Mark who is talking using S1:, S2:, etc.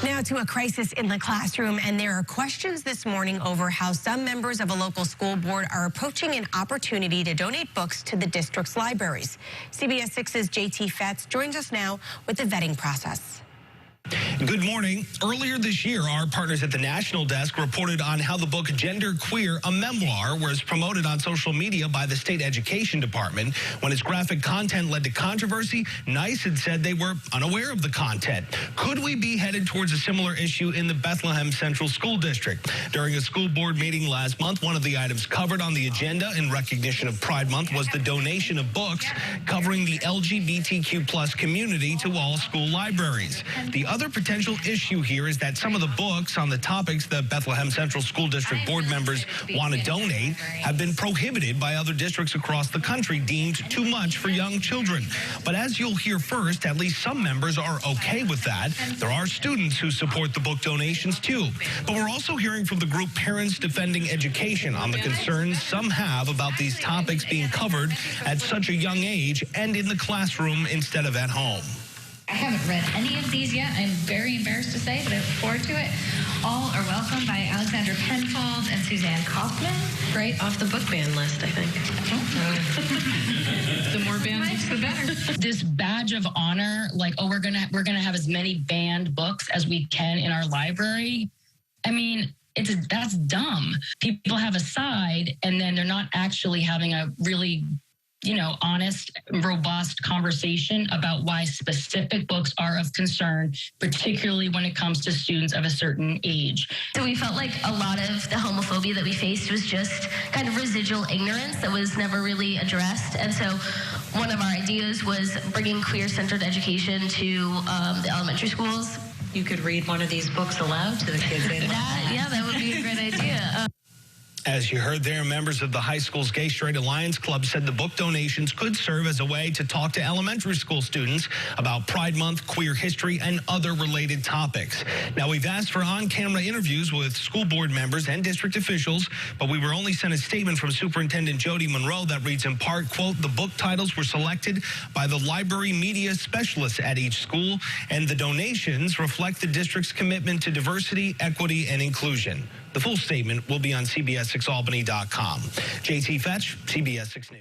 S1: Now to a crisis in the classroom, and there are questions this morning over how some members of a local school board are approaching an opportunity to donate books to the district's libraries. CBS 6's JT Fetz joins us now with the vetting process.
S2: Good morning. Earlier this year, our partners at the National Desk reported on how the book Gender Queer, a Memoir, was promoted on social media by the state education department. When its graphic content led to controversy, NICE had said they were unaware of the content. Could we be headed towards a similar issue in the Bethlehem Central School District? During a school board meeting last month, one of the items covered on the agenda in recognition of Pride Month was the donation of books covering the LGBTQ+ community to all school libraries. The other potential issue here is that some of the books on the topics the Bethlehem Central School District board members want to donate have been prohibited by other districts across the country, deemed too much for young children. But as you'll hear first, at least some members are okay with that. There are students who support the book donations too. But we're also hearing from the group Parents Defending Education on the concerns some have about these topics being covered at such a young age and in the classroom instead of at home.
S3: I haven't read any of these yet. I'm very embarrassed to say, but I look forward to it. All are welcome by Alexandra Penfold and Suzanne Kaufman.
S4: Right off the book ban list, I think.
S3: The more banned books, the better.
S5: This badge of honor, like, oh, we're gonna have as many banned books as we can in our library. I mean, that's dumb. People have a side, and then they're not actually having a really, honest, robust conversation about why specific books are of concern, particularly when it comes to students of a certain age.
S6: So we felt like a lot of the homophobia that we faced was just kind of residual ignorance that was never really addressed. And so one of our ideas was bringing queer-centered education to the elementary schools.
S4: You could read one of these books aloud to the kids.
S6: That would be a great idea.
S2: As you heard there, members of the high school's Gay Straight Alliance Club said the book donations could serve as a way to talk to elementary school students about Pride Month, queer history, and other related topics. Now, we've asked for on-camera interviews with school board members and district officials, but we were only sent a statement from Superintendent Jody Monroe that reads in part, quote, the book titles were selected by the library media specialists at each school, and the donations reflect the district's commitment to diversity, equity, and inclusion. The full statement will be on CBS6Albany.com. JT Fetch, CBS 6 News.